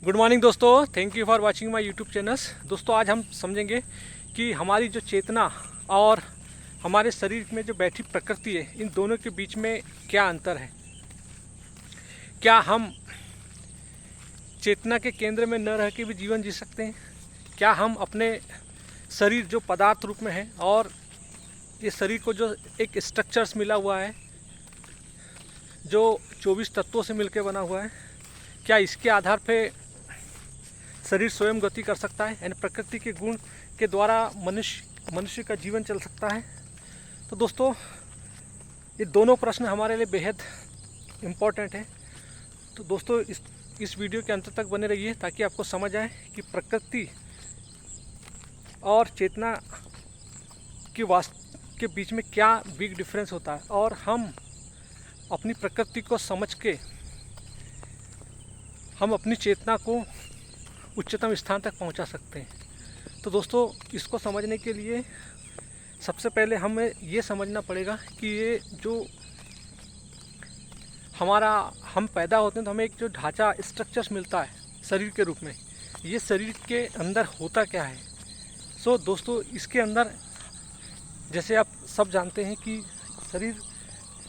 Good morning दोस्तों, thank you for watching my YouTube channels. दोस्तों आज हम समझेंगे कि हमारी जो चेतना और हमारे शरीर में जो बैठी प्रकृति है, इन दोनों के बीच में क्या अंतर है। क्या हम चेतना के केंद्र में न रह के भी जीवन जी सकते हैं? क्या हम अपने शरीर जो पदार्थ रूप में है और ये शरीर को जो एक स्ट्रक्चर्स मिला हुआ है जो 24 तत्वों से मिलकर बना हुआ है, क्या इसके आधार पे शरीर स्वयं गति कर सकता है, यानी प्रकृति के गुण के द्वारा मनुष्य का जीवन चल सकता है? तो दोस्तों ये दोनों प्रश्न हमारे लिए बेहद इम्पोर्टेंट है। तो दोस्तों इस वीडियो के अंत तक बने रहिए ताकि आपको समझ आए कि प्रकृति और चेतना के बीच में क्या बिग डिफरेंस होता है और हम अपनी प्रकृति को समझ के हम अपनी चेतना को उच्चतम स्थान तक पहुंचा सकते हैं। तो दोस्तों इसको समझने के लिए सबसे पहले हमें ये समझना पड़ेगा कि ये जो हम पैदा होते हैं तो हमें एक जो ढांचा स्ट्रक्चर्स मिलता है शरीर के रूप में, ये शरीर के अंदर होता क्या है। सो दोस्तों इसके अंदर जैसे आप सब जानते हैं कि शरीर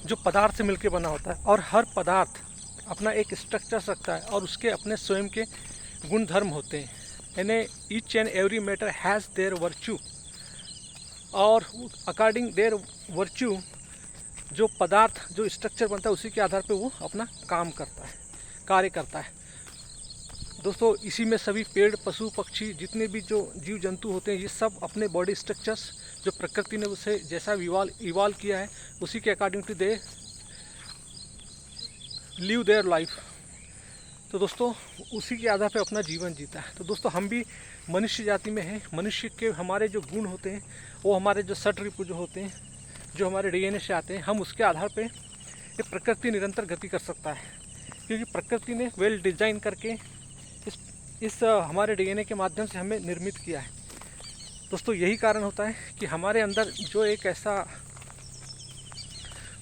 जो पदार्थ से मिलकर बना होता है और हर पदार्थ अपना एक स्ट्रक्चर रखता है और उसके अपने स्वयं के गुण धर्म होते हैं, यानी each and every matter has their virtue, और अकॉर्डिंग देयर वर्च्यू जो पदार्थ जो स्ट्रक्चर बनता है उसी के आधार पे वो अपना कार्य करता है। दोस्तों इसी में सभी पेड़ पशु पक्षी जितने भी जो जीव जंतु होते हैं ये सब अपने बॉडी स्ट्रक्चर्स जो प्रकृति ने उसे जैसा इवॉल्व किया है उसी के according to they live their life. तो दोस्तों उसी के आधार पे अपना जीवन जीता है। तो दोस्तों हम भी मनुष्य जाति में हैं। मनुष्य के हमारे जो गुण होते हैं वो हमारे जो षट्रिपु जो होते हैं जो हमारे डीएनए से आते हैं, हम उसके आधार पे ये प्रकृति निरंतर गति कर सकता है, क्योंकि प्रकृति ने वेल डिज़ाइन करके इस हमारे डीएनए के माध्यम से हमें निर्मित किया है। दोस्तों यही कारण होता है कि हमारे अंदर जो एक ऐसा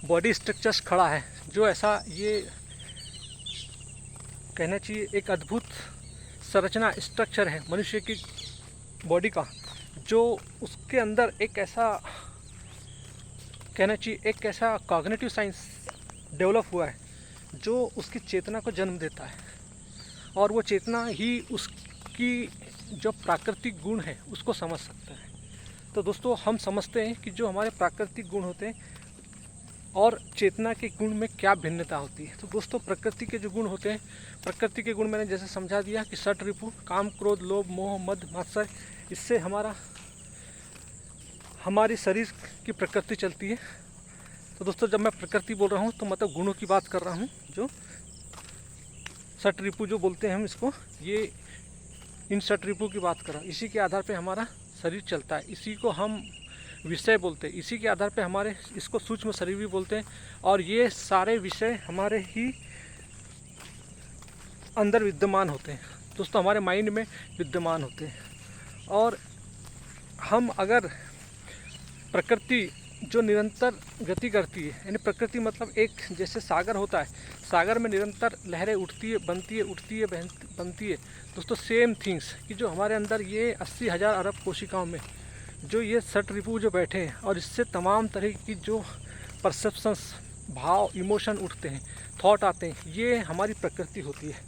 बॉडी स्ट्रक्चर्स खड़ा है, जो ऐसा ये कहना चाहिए एक अद्भुत संरचना स्ट्रक्चर है मनुष्य की बॉडी का, जो उसके अंदर एक ऐसा कहना चाहिए एक ऐसा कॉग्निटिव साइंस डेवलप हुआ है जो उसकी चेतना को जन्म देता है, और वो चेतना ही उसकी जो प्राकृतिक गुण है उसको समझ सकता है। तो दोस्तों हम समझते हैं कि जो हमारे प्राकृतिक गुण होते हैं और चेतना के गुण में क्या भिन्नता होती है। तो दोस्तों प्रकृति के जो गुण होते हैं, प्रकृति के गुण मैंने जैसे समझा दिया कि षट्रिपु काम क्रोध लोभ मोह मद मात्सर्य, इससे हमारी शरीर की प्रकृति चलती है। तो दोस्तों जब मैं प्रकृति बोल रहा हूँ तो मतलब गुणों की बात कर रहा हूँ, जो षट्रिपु जो बोलते हैं हम इसको, ये इन षट्रिपु की बात कर रहा हूँ। इसी के आधार पर हमारा शरीर चलता है, इसी को हम विषय बोलते हैं, इसी के आधार पे हमारे इसको सूक्ष्म शरीर भी बोलते हैं, और ये सारे विषय हमारे ही अंदर विद्यमान होते हैं। दोस्तों हमारे माइंड में विद्यमान होते हैं, और हम अगर प्रकृति जो निरंतर गति करती है, यानी प्रकृति मतलब एक जैसे सागर होता है, सागर में निरंतर लहरें उठती है बनती है उठती है बनती है। दोस्तों सेम थिंग्स कि जो हमारे अंदर ये 80,000 अरब कोशिकाओं में जो ये षट्रिपु जो बैठे हैं और इससे तमाम तरह की जो परसेप्शंस भाव इमोशन उठते हैं, थॉट आते हैं, ये हमारी प्रकृति होती है।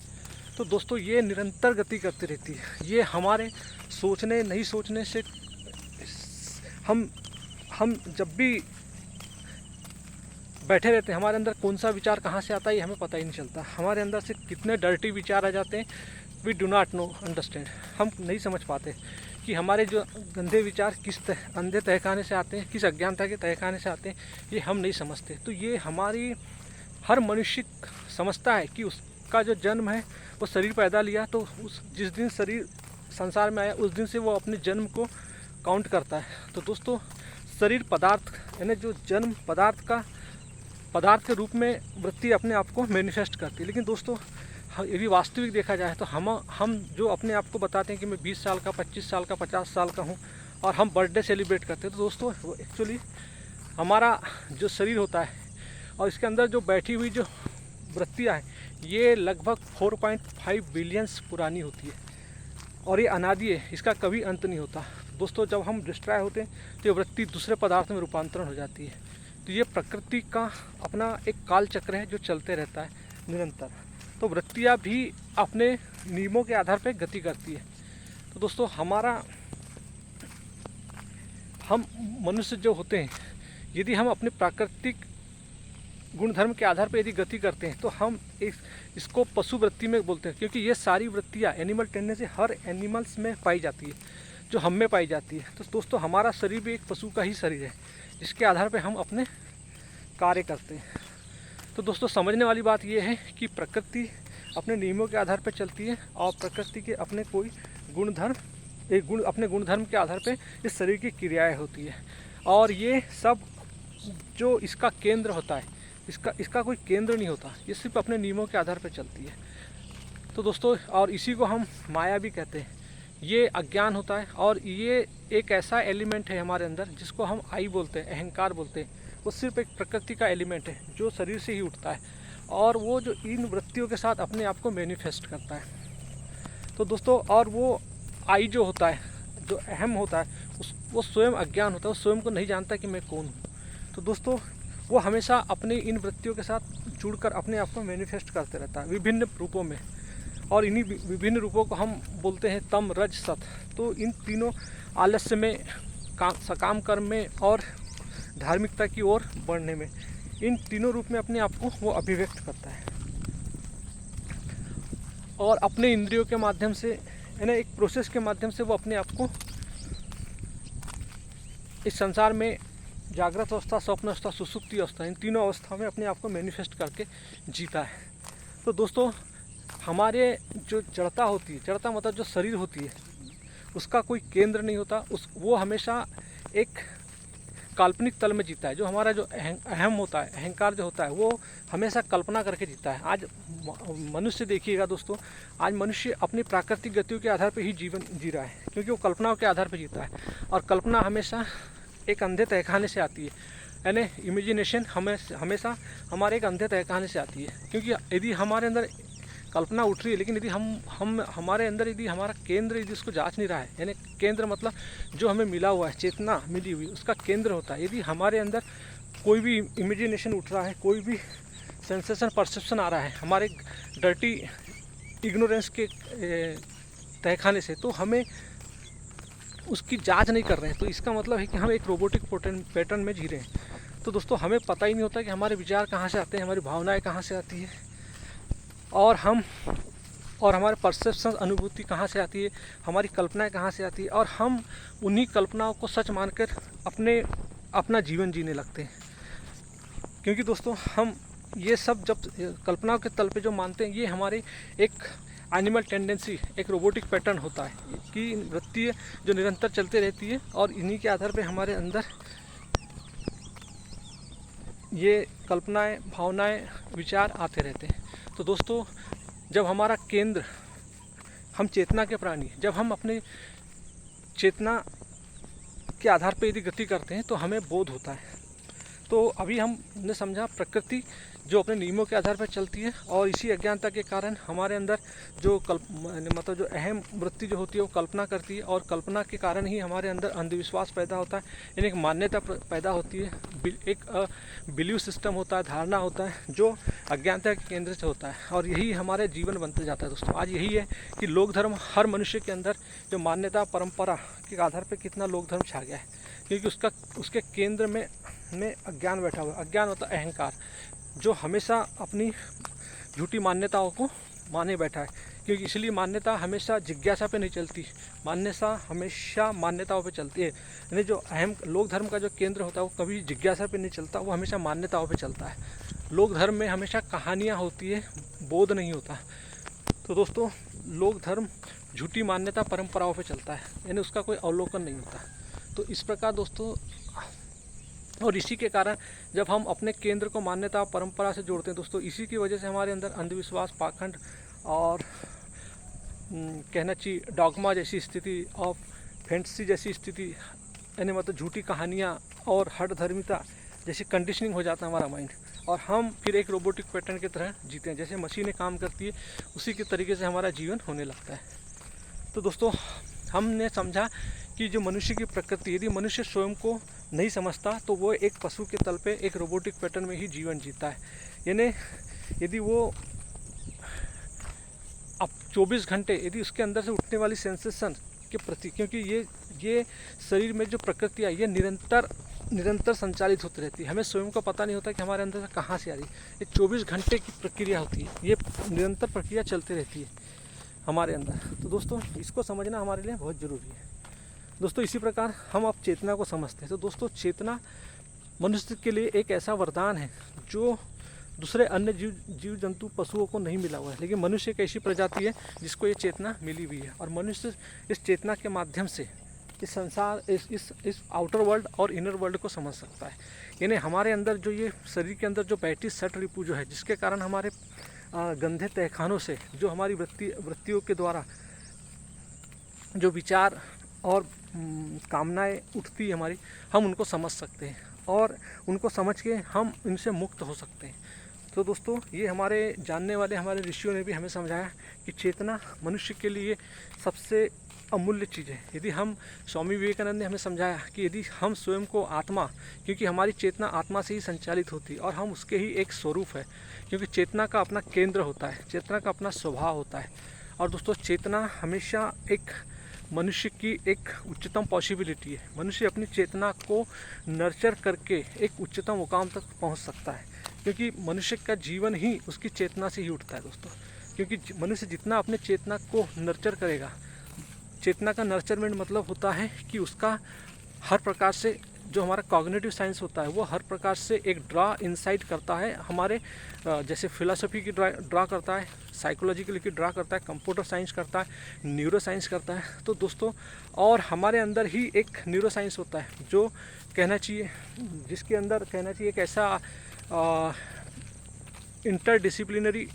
तो दोस्तों ये निरंतर गति करती रहती है। ये हमारे सोचने नहीं सोचने से हम जब भी बैठे रहते हैं, हमारे अंदर कौन सा विचार कहाँ से आता है ये हमें पता ही नहीं चलता। हमारे अंदर से कितने डर्टी विचार आ जाते हैं, we do not know understand, हम नहीं समझ पाते कि हमारे जो गंदे विचार किस अंधे तहखाने से आते हैं, किस अज्ञानता के तहखाने से आते हैं, ये हम नहीं समझते। तो ये हमारी हर मनुष्य समझता है कि उसका जो जन्म है वो शरीर पैदा लिया, तो जिस दिन शरीर संसार में आया उस दिन से वो अपने जन्म को काउंट करता है। तो दोस्तों शरीर पदार्थ यानी जो जन्म पदार्थ के रूप में वृत्ति अपने आप को मैनिफेस्ट करती है। लेकिन दोस्तों यदि वास्तविक देखा जाए तो हम जो अपने आप को बताते हैं कि मैं 20 साल का 25 साल का 50 साल का हूँ और हम बर्थडे सेलिब्रेट करते हैं, तो दोस्तों एक्चुअली हमारा जो शरीर होता है और इसके अंदर जो बैठी हुई जो वृत्तियाँ हैं ये लगभग 4.5 बिलियंस पुरानी होती है और ये अनादि है, इसका कभी अंत नहीं होता। दोस्तों जब हम डिस्ट्रॉय होते हैं तो ये वृत्ति दूसरे पदार्थ में रूपांतरण हो जाती है। तो ये प्रकृति का अपना एक काल चक्र है जो चलते रहता है निरंतर। तो वृत्तियाँ भी अपने नियमों के आधार पर गति करती है। तो दोस्तों हम मनुष्य जो होते हैं, यदि हम अपने प्राकृतिक गुणधर्म के आधार पर यदि गति करते हैं तो हम इसको पशु वृत्ति में बोलते हैं, क्योंकि ये सारी वृत्तियाँ एनिमल टेंडेंसी हर एनिमल्स में पाई जाती है, जो हम में पाई जाती है। तो दोस्तों हमारा शरीर भी एक पशु का ही शरीर है जिसके आधार पर हम अपने कार्य करते हैं। तो दोस्तों समझने वाली बात यह है कि प्रकृति अपने नियमों के आधार पर चलती है और प्रकृति के अपने कोई अपने गुणधर्म के आधार पर इस शरीर की क्रियाएँ होती है। और ये सब जो इसका केंद्र होता है, इसका कोई केंद्र नहीं होता, ये सिर्फ अपने नियमों के आधार पर चलती है। तो दोस्तों और इसी को हम माया भी कहते हैं। ये अज्ञान होता है और ये एक ऐसा एलिमेंट है हमारे अंदर जिसको हम आई बोलते हैं, अहंकार बोलते हैं। वो सिर्फ एक प्रकृति का एलिमेंट है जो शरीर से ही उठता है और वो जो इन वृत्तियों के साथ अपने आप को मैनिफेस्ट करता है। तो दोस्तों और वो आई जो होता है, जो अहम होता है, वो स्वयं अज्ञान होता है, वो स्वयं को नहीं जानता कि मैं कौन हूँ। तो दोस्तों वो हमेशा अपनी इन वृत्तियों के साथ जुड़कर अपने आप को मैनिफेस्ट करते रहता है विभिन्न रूपों में, और इन्हीं विभिन्न रूपों को हम बोलते हैं तम रज सत। तो इन तीनों आलस्य में, सकाम कर्म में और धार्मिकता की ओर बढ़ने में, इन तीनों रूप में अपने आप को वो अभिव्यक्त करता है और अपने इंद्रियों के माध्यम से, यानी एक प्रोसेस के माध्यम से वो अपने आप को इस संसार में जागृत अवस्था, स्वप्न अवस्था, सुसुप्ति अवस्था, इन तीनों अवस्था में अपने आप को मैनिफेस्ट करके जीता है। तो दोस्तों हमारे जो जड़ता होती है, जड़ता मतलब जो शरीर होती है, उसका कोई केंद्र नहीं होता, वो हमेशा एक काल्पनिक तल में जीता है। जो हमारा जो अहम होता है, अहंकार जो होता है, वो हमेशा कल्पना करके जीता है। आज मनुष्य देखिएगा दोस्तों, आज मनुष्य अपनी प्राकृतिक गतियों के आधार पर ही जीवन जी रहा है, क्योंकि वो कल्पनाओं के आधार पर जीता है। और कल्पना हमेशा एक अंधे तहखाने से आती है, यानी इमेजिनेशन हमेशा हमारे एक अंधे तहखाने से आती है। क्योंकि यदि हमारे अंदर कल्पना उठ रही है, लेकिन यदि हमारे अंदर यदि हमारा केंद्र यदि उसको जांच नहीं रहा है, यानी केंद्र मतलब जो हमें मिला हुआ है, चेतना मिली हुई, उसका केंद्र होता है। यदि हमारे अंदर कोई भी इमेजिनेशन उठ रहा है, कोई भी सेंसेशन परसेप्शन आ रहा है हमारे डर्टी इग्नोरेंस के तहखाने से, तो हमें उसकी जांच नहीं कर रहे हैं, तो इसका मतलब है कि हम एक रोबोटिक पैटर्न में जी रहे हैं। तो दोस्तों हमें पता ही नहीं होता कि हमारे विचार कहाँ से आते हैं, हमारी भावनाएं कहाँ से आती है, और हमारे परसेप्शन, अनुभूति कहाँ से आती है, हमारी कल्पनाएं कहाँ से आती है, और हम उन्हीं कल्पनाओं को सच मानकर अपना जीवन जीने लगते हैं। क्योंकि दोस्तों हम ये सब जब कल्पनाओं के तल पे जो मानते हैं, ये हमारे एक एनिमल टेंडेंसी, एक रोबोटिक पैटर्न होता है कि वृत्ति जो निरंतर चलती रहती है, और इन्हीं के आधार पे हमारे अंदर ये कल्पनाएं, भावनाएं, विचार आते रहते हैं। तो दोस्तों जब हमारा केंद्र, हम चेतना के प्राणी, जब हम अपने चेतना के आधार पर यदि गति करते हैं तो हमें बोध होता है। तो अभी हमने समझा प्रकृति जो अपने नियमों के आधार पर चलती है, और इसी अज्ञानता के कारण हमारे अंदर जो मतलब जो अहम वृत्ति जो होती है वो कल्पना करती है, और कल्पना के कारण ही हमारे अंदर अंधविश्वास पैदा होता है, यानी एक मान्यता पैदा होती है, एक बिलीव सिस्टम होता है, धारणा होता है जो अज्ञानता के केंद्र से होता है, और यही हमारे जीवन बनते जाता है। दोस्तों आज यही है कि लोक धर्म, हर मनुष्य के अंदर जो मान्यता परंपरा के आधार पर कितना लोक धर्म छा गया है, क्योंकि उसके केंद्र में अज्ञान बैठा हुआ है। अज्ञान होता है अहंकार, जो हमेशा अपनी झूठी मान्यताओं को माने बैठा है, क्योंकि इसलिए मान्यता हमेशा जिज्ञासा पे नहीं चलती, मान्यता हमेशा मान्यताओं पे चलती है। यानी जो अहम लोक धर्म का जो केंद्र होता है वो कभी जिज्ञासा पे नहीं चलता, वो हमेशा मान्यताओं पे चलता है। लोक धर्म में हमेशा कहानियाँ होती है, बोध नहीं होता। तो दोस्तों लोक धर्म झूठी मान्यता परंपराओं पे चलता है, यानी उसका कोई अवलोकन नहीं होता। तो इस प्रकार दोस्तों, और इसी के कारण जब हम अपने केंद्र को मान्यता परंपरा से जोड़ते हैं दोस्तों, इसी की वजह से हमारे अंदर अंधविश्वास, पाखंड और कहना चाहिए डॉगमा जैसी स्थिति और फैंटेसी जैसी स्थिति, यानी मतलब झूठी कहानियाँ और हठ धर्मिता जैसी कंडीशनिंग हो जाता है हमारा माइंड। और हम फिर एक रोबोटिक पैटर्न की तरह जीते हैं। जैसे मशीनें काम करती है उसी के तरीके से हमारा जीवन होने लगता है। तो दोस्तों, हमने समझा कि जो मनुष्य की प्रकृति, यदि मनुष्य स्वयं को नहीं समझता तो वो एक पशु के तल पे एक रोबोटिक पैटर्न में ही जीवन जीता है। यानी यदि वो अब 24 घंटे यदि उसके अंदर से उठने वाली सेंसेशन के प्रति, क्योंकि ये शरीर में जो प्रकृति है ये निरंतर संचालित होती रहती है। हमें स्वयं को पता नहीं होता कि हमारे अंदर से कहाँ से आ रही है। ये 24 घंटे की प्रक्रिया होती है, ये निरंतर प्रक्रिया चलती रहती है हमारे अंदर। तो दोस्तों, इसको समझना हमारे लिए बहुत ज़रूरी है। दोस्तों, इसी प्रकार हम अब चेतना को समझते हैं। तो दोस्तों, चेतना मनुष्य के लिए एक ऐसा वरदान है जो दूसरे अन्य जीव जंतु पशुओं को नहीं मिला हुआ है। लेकिन मनुष्य एक ऐसी प्रजाति है जिसको ये चेतना मिली हुई है, और मनुष्य इस चेतना के माध्यम से इस संसार, इस आउटर वर्ल्ड और इनर वर्ल्ड को समझ सकता है। यानी हमारे अंदर जो ये शरीर के अंदर जो 35 सठ रिपू जो है, जिसके कारण हमारे गंधे तहखानों से जो हमारी वृत्तियों के द्वारा जो विचार और कामनाएं उठती है हमारी, हम उनको समझ सकते हैं और उनको समझ के हम इनसे मुक्त हो सकते हैं। तो दोस्तों, ये हमारे जानने वाले हमारे ऋषियों ने भी हमें समझाया कि चेतना मनुष्य के लिए सबसे अमूल्य चीज़ है। यदि हम, स्वामी विवेकानंद ने हमें समझाया कि यदि हम स्वयं को आत्मा, क्योंकि हमारी चेतना आत्मा से ही संचालित होती है और हम उसके ही एक स्वरूप है, क्योंकि चेतना का अपना केंद्र होता है, चेतना का अपना स्वभाव होता है। और दोस्तों, चेतना हमेशा एक मनुष्य की एक उच्चतम पॉसिबिलिटी है। मनुष्य अपनी चेतना को नर्चर करके एक उच्चतम मुकाम तक पहुंच सकता है, क्योंकि मनुष्य का जीवन ही उसकी चेतना से ही उठता है दोस्तों। क्योंकि मनुष्य जितना अपने चेतना को नर्चर करेगा, चेतना का नर्चरमेंट मतलब होता है कि उसका हर प्रकार से जो हमारा कॉग्निटिव साइंस होता है वो हर प्रकार से एक ड्रा इनसाइट करता है हमारे, जैसे फिलॉसफी की ड्रा करता है, साइकोलॉजिकली की ड्रा करता है, कंप्यूटर साइंस करता है, न्यूरो साइंस करता है। तो दोस्तों, और हमारे अंदर ही एक न्यूरो साइंस होता है जो कहना चाहिए, जिसके अंदर कहना चाहिए एक ऐसा इंटरडिसिप्लिनरी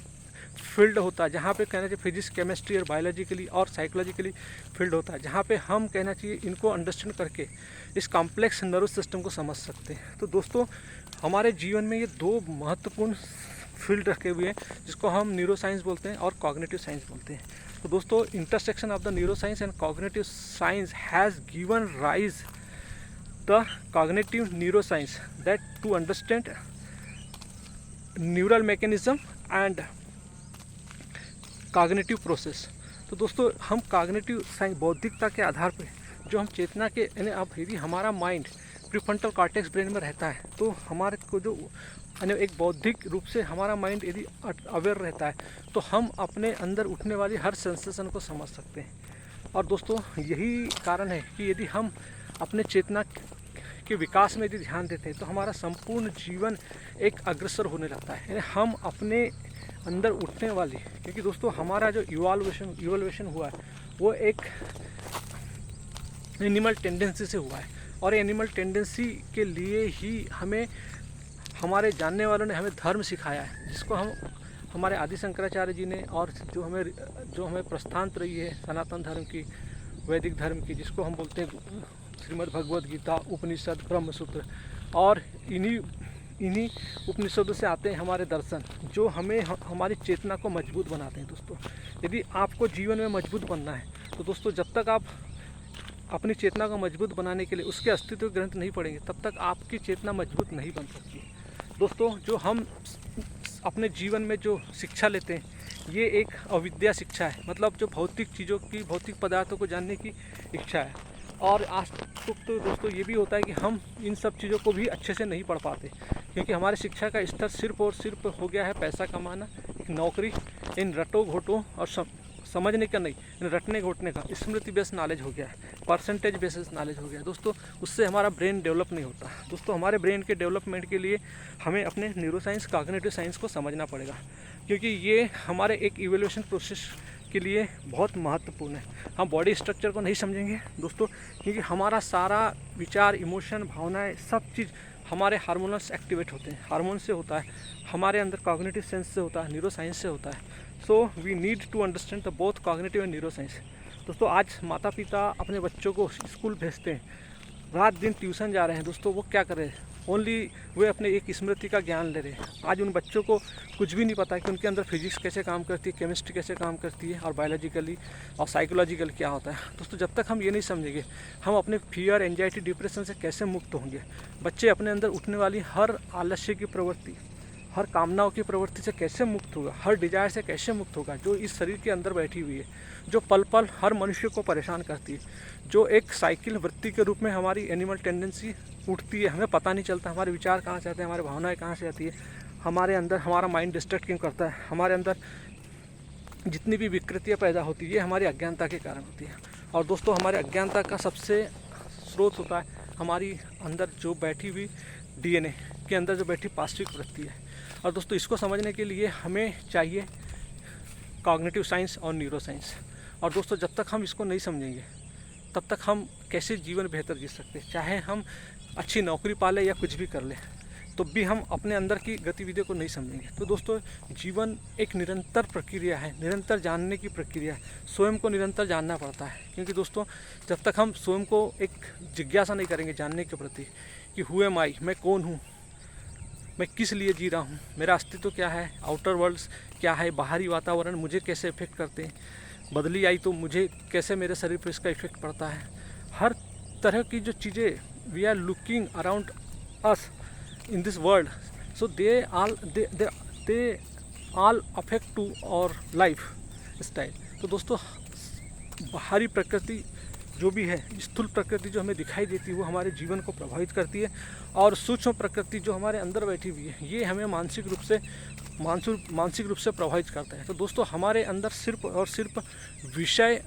फील्ड होता है जहाँ पे कहना चाहिए फिजिक्स, केमिस्ट्री और बायोलॉजिकली और साइकोलॉजिकली फील्ड होता है, जहाँ पे हम कहना चाहिए इनको अंडरस्टैंड करके इस कॉम्प्लेक्स नर्वस सिस्टम को समझ सकते हैं। तो दोस्तों, हमारे जीवन में ये दो महत्वपूर्ण फील्ड रखे हुए हैं जिसको हम न्यूरो साइंस बोलते हैं और कॉग्निटिव साइंस बोलते हैं। तो दोस्तों, intersection of the neuro science and cognitive science has given rise the cognitive neuro science that to understand neural mechanism and cognitive process. तो दोस्तों, हम कॉग्निटिव साइंस, बौद्धिकता के आधार पे जो हम चेतना के, यानी अब यदि हमारा माइंड प्रीफ्रंटल कॉर्टेक्स ब्रेन में रहता है तो हमारे को जो यानी एक बौद्धिक रूप से हमारा माइंड यदि अवेयर रहता है तो हम अपने अंदर उठने वाली हर सेंसेशन को समझ सकते हैं। और दोस्तों, यही कारण है कि यदि हम अपने चेतना के विकास में यदि ध्यान देते हैं तो हमारा संपूर्ण जीवन एक अग्रसर होने लगता है। यानी हम अपने अंदर उठने वाली, क्योंकि दोस्तों हमारा जो इवोल्यूशन हुआ है वो एक एनिमल टेंडेंसी से हुआ है, और एनिमल टेंडेंसी के लिए ही हमें हमारे जानने वालों ने हमें धर्म सिखाया है, जिसको हम हमारे आदि शंकराचार्य जी ने, और जो हमें प्रस्थान रही है सनातन धर्म की, वैदिक धर्म की, जिसको हम बोलते हैं श्रीमद् भगवद गीता, उपनिषद, ब्रह्मसूत्र, और इन्हीं उपनिषदों से आते हैं हमारे दर्शन जो हमें हमारी चेतना को मजबूत बनाते हैं। दोस्तों, यदि आपको जीवन में मजबूत बनना है तो दोस्तों, जब तक आप अपनी चेतना को मजबूत बनाने के लिए उसके अस्तित्व ग्रंथ नहीं पढ़ेंगे तब तक आपकी चेतना मजबूत नहीं बन सकती। दोस्तों, जो हम अपने जीवन में जो शिक्षा लेते हैं ये एक अविद्या शिक्षा है, मतलब जो भौतिक चीज़ों की, भौतिक पदार्थों को जानने की इच्छा है। और आज तो दोस्तों ये भी होता है कि हम इन सब चीज़ों को भी अच्छे से नहीं पढ़ पाते, क्योंकि हमारी शिक्षा का स्तर सिर्फ और सिर्फ हो गया है पैसा कमाना, एक नौकरी, इन रटो घोटो और समझने का नहीं, इन रटने घोटने का स्मृति बेस्ड नॉलेज हो गया है, परसेंटेज बेसिस नॉलेज हो गया है। दोस्तों, उससे हमारा ब्रेन डेवलप नहीं होता। दोस्तों, हमारे ब्रेन के डेवलपमेंट के लिए हमें अपने न्यूरो साइंस, कॉग्निटिव साइंस को समझना पड़ेगा, क्योंकि ये हमारे एक इवोल्यूशन प्रोसेस के लिए बहुत महत्वपूर्ण है। हम बॉडी स्ट्रक्चर को नहीं समझेंगे दोस्तों, क्योंकि हमारा सारा विचार, इमोशन, भावनाएं, सब चीज़ हमारे हार्मोनल्स एक्टिवेट होते हैं, हार्मोन से होता है, हमारे अंदर कॉग्निटिव सेंस से होता है, न्यूरो साइंस से होता है। So we need to understand the both cognitive and neuro science. दोस्तों, आज माता पिता अपने बच्चों को स्कूल भेजते हैं, रात दिन ट्यूशन जा रहे हैं। दोस्तों, वो क्या कर रहे हैं? ओनली वे अपने एक स्मृति का ज्ञान ले रहे हैं। आज उन बच्चों को कुछ भी नहीं पता है कि उनके अंदर फिजिक्स कैसे काम करती है, केमिस्ट्री कैसे काम करती है और बायोलॉजिकली और साइकोलॉजिकल क्या होता है। दोस्तों जब तक हम ये नहीं समझेंगे हम अपने फियर, एंजाइटी, डिप्रेशन से कैसे मुक्त होंगे। बच्चे अपने अंदर उठने वाली हर आलस्य की प्रवृत्ति, हर कामनाओं की प्रवृत्ति से कैसे मुक्त होगा, हर डिजायर से कैसे मुक्त होगा जो इस शरीर के अंदर बैठी हुई है, जो पल पल हर मनुष्य को परेशान करती है, जो एक साइकिल वृत्ति के रूप में हमारी एनिमल टेंडेंसी उठती है। हमें पता नहीं चलता हमारे विचार कहाँ से आते हैं, हमारी भावनाएं कहाँ से आती है, हमारे अंदर हमारा माइंड डिस्ट्रैक्ट क्यों करता है, हमारे अंदर जितनी भी विकृतियाँ पैदा होती है ये हमारी अज्ञानता के कारण होती है। और दोस्तों हमारे अज्ञानता का सबसे स्रोत होता है हमारी अंदर जो बैठी हुई DNA के अंदर जो बैठी पास्विक वृत्ति है। और दोस्तों इसको समझने के लिए हमें चाहिए कॉग्निटिव साइंस और न्यूरो साइंस। और दोस्तों जब तक हम इसको नहीं समझेंगे तब तक हम कैसे जीवन बेहतर जी सकते हैं। चाहे हम अच्छी नौकरी पाले या कुछ भी कर लें तो भी हम अपने अंदर की गतिविधियों को नहीं समझेंगे। तो दोस्तों जीवन एक निरंतर प्रक्रिया है, निरंतर जानने की प्रक्रिया है। स्वयं को निरंतर जानना पड़ता है, क्योंकि दोस्तों जब तक हम स्वयं को एक जिज्ञासा नहीं करेंगे जानने के प्रति कि हु एम आई, मैं कौन हूँ, मैं किस लिए जी रहा हूँ, मेरा अस्तित्व क्या है, आउटर वर्ल्ड क्या है, बाहरी वातावरण मुझे कैसे इफेक्ट करते हैं, बदली आई तो मुझे कैसे मेरे शरीर पर इसका इफेक्ट पड़ता है। हर तरह की जो चीज़ें we are looking around us in this world, so they all affect to our life style। तो दोस्तों बाहरी प्रकृति जो भी है, स्थूल प्रकृति जो हमें दिखाई देती है वो हमारे जीवन को प्रभावित करती है, और सूक्ष्म प्रकृति जो हमारे अंदर बैठी हुई है ये हमें मानसिक रूप से प्रभावित करता है। तो दोस्तों हमारे अंदर सिर्फ और सिर्फ विषय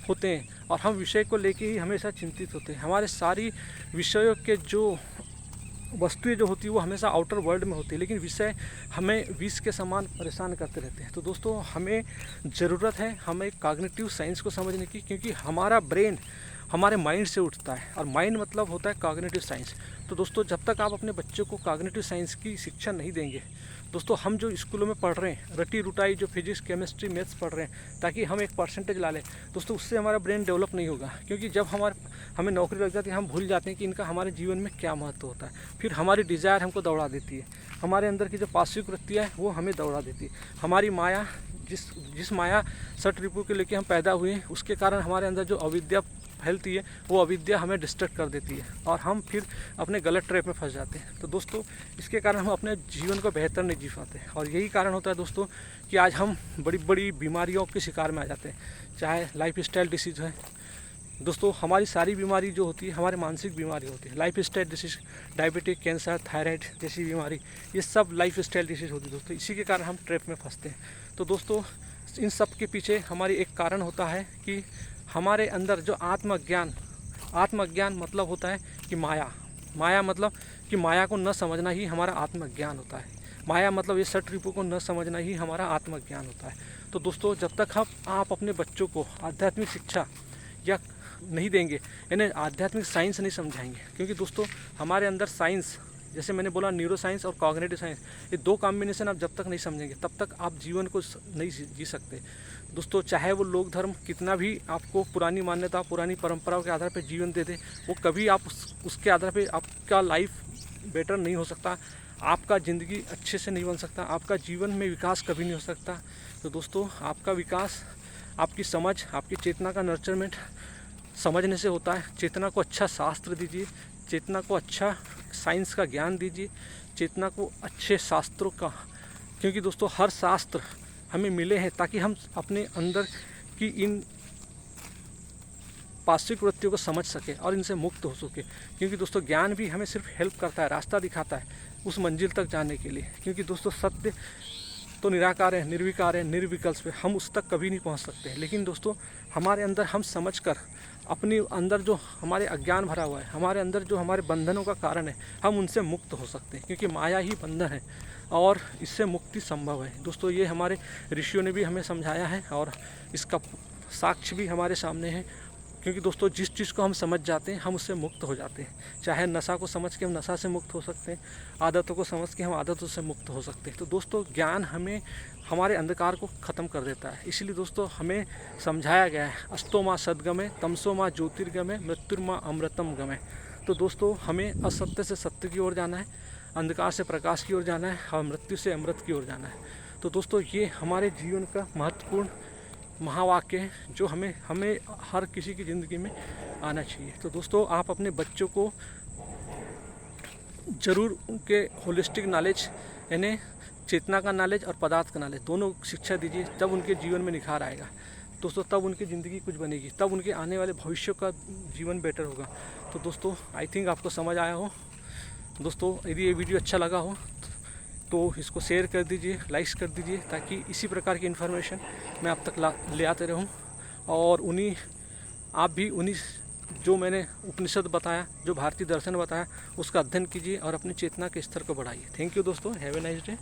होते हैं और हम विषय को लेके ही हमेशा चिंतित होते हैं। हमारे सारी विषयों के जो वस्तुएं जो होती है वो हमेशा आउटर वर्ल्ड में होती है, लेकिन विषय हमें विष के समान परेशान करते रहते हैं। तो दोस्तों हमें ज़रूरत है हमें कॉग्निटिव साइंस को समझने की, क्योंकि हमारा ब्रेन हमारे माइंड से उठता है और माइंड मतलब होता है कॉग्निटिव साइंस। तो दोस्तों जब तक आप अपने बच्चों को कॉग्निटिव साइंस की शिक्षा नहीं देंगे, दोस्तों हम जो स्कूलों में पढ़ रहे हैं रटी रुटाई जो फिजिक्स, केमिस्ट्री, मैथ्स पढ़ रहे हैं ताकि हम एक परसेंटेज ला लें, दोस्तों उससे हमारा ब्रेन डेवलप नहीं होगा। क्योंकि जब हमें नौकरी लग जाती है हम भूल जाते हैं कि इनका हमारे जीवन में क्या महत्व होता है। फिर हमारी डिज़ायर हमको दौड़ा देती है, हमारे अंदर की जो पास्विक वृत्तियाँ है वो हमें दौड़ा देती है। हमारी माया जिस माया सठ रिपु के लेके हम पैदा हुए हैं उसके कारण हमारे अंदर जो अविद्या फैलती है वो अविद्या हमें डिस्ट्रैक्ट कर देती है और हम फिर अपने गलत ट्रैप में फंस जाते हैं। तो दोस्तों इसके कारण हम अपने जीवन को बेहतर नहीं जी पाते, और यही कारण होता है दोस्तों कि आज हम बड़ी बड़ी बीमारियों के शिकार में आ जाते हैं। चाहे लाइफ स्टाइल डिसीज़ है दोस्तों, हमारी सारी बीमारी जो होती है हमारे मानसिक बीमारी होती है। Life style disease, diabetic, cancer, thyroid जैसी बीमारी ये सब लाइफ स्टाइल डिसीज होती है दोस्तों। इसी के कारण हम ट्रैप में फंसते हैं। तो दोस्तों इन सब के पीछे हमारी एक कारण होता है कि हमारे अंदर जो आत्मज्ञान मतलब होता है कि माया मतलब कि माया को न समझना ही हमारा आत्मज्ञान होता है। माया मतलब ये सठ रिपु को न समझना ही हमारा आत्मज्ञान होता है। तो दोस्तों जब तक आप अपने बच्चों को आध्यात्मिक शिक्षा या नहीं देंगे, यानी आध्यात्मिक साइंस नहीं समझाएंगे, क्योंकि दोस्तों हमारे अंदर साइंस जैसे मैंने बोला न्यूरो साइंस और कॉग्निटिव साइंस ये दो कॉम्बिनेशन आप जब तक नहीं समझेंगे तब तक आप जीवन को नहीं जी सकते दोस्तों। चाहे वो लोक धर्म कितना भी आपको पुरानी मान्यता, पुरानी परंपराओं के आधार पर जीवन दे दे, वो कभी आप उसके आधार पर आपका लाइफ बेटर नहीं हो सकता, आपका ज़िंदगी अच्छे से नहीं बन सकता, आपका जीवन में विकास कभी नहीं हो सकता। तो दोस्तों आपका विकास आपकी समझ, आपकी चेतना का नर्चरमेंट समझने से होता है। चेतना को अच्छा शास्त्र दीजिए, चेतना को अच्छा साइंस का ज्ञान दीजिए, चेतना को अच्छे शास्त्रों का, क्योंकि दोस्तों हर शास्त्र हमें मिले हैं ताकि हम अपने अंदर की इन पास्विक वृत्तियों को समझ सके और इनसे मुक्त हो सके। क्योंकि दोस्तों ज्ञान भी हमें सिर्फ हेल्प करता है, रास्ता दिखाता है उस मंजिल तक जाने के लिए। क्योंकि दोस्तों सत्य तो निराकार है, निर्विकार है, निर्विकल्प है, हम उस तक कभी नहीं पहुंच सकते। लेकिन दोस्तों हमारे अंदर हम समझकर अपने अंदर जो हमारे अज्ञान भरा हुआ है, हमारे अंदर जो हमारे बंधनों का कारण है, हम उनसे मुक्त हो सकते हैं, क्योंकि माया ही बंधन है और इससे मुक्ति संभव है। दोस्तों ये हमारे ऋषियों ने भी हमें समझाया है और इसका साक्ष्य भी हमारे सामने है। क्योंकि दोस्तों जिस चीज़ को हम समझ जाते हैं हम उससे मुक्त हो जाते हैं। चाहे नशा को समझ के हम नशा से मुक्त हो सकते हैं, आदतों को समझ के हम आदतों से मुक्त हो सकते हैं। तो दोस्तों ज्ञान हमें हमारे अंधकार को ख़त्म कर देता है। इसीलिए दोस्तों हमें समझाया गया है अस्तो माँ सद्गमे, तमसो माँ ज्योतिर्गमे, मृत्युर्मा अमृतम गमे। तो दोस्तों हमें असत्य से सत्य की ओर जाना है, अंधकार से प्रकाश की ओर जाना है और मृत्यु से अमृत की ओर जाना है। तो दोस्तों ये हमारे जीवन का महत्वपूर्ण महावाक्य है जो हमें हर किसी की ज़िंदगी में आना चाहिए। तो दोस्तों आप अपने बच्चों को ज़रूर उनके होलिस्टिक नॉलेज यानी चेतना का नॉलेज और पदार्थ का नॉलेज दोनों शिक्षा दीजिए, तब उनके जीवन में निखार आएगा दोस्तों, तब उनकी ज़िंदगी कुछ बनेगी, तब उनके आने वाले भविष्य का जीवन बेटर होगा। तो दोस्तों आई थिंक आपको समझ आया हो। दोस्तों यदि ये वीडियो अच्छा लगा हो तो इसको शेयर कर दीजिए, लाइक्स कर दीजिए, ताकि इसी प्रकार की इन्फॉर्मेशन मैं आप तक ले आते रहूँ। और आप भी उन्हीं जो मैंने उपनिषद बताया, जो भारतीय दर्शन बताया, उसका अध्ययन कीजिए और अपनी चेतना के स्तर को बढ़ाइए। थैंक यू दोस्तों, हैव ए नाइस डे।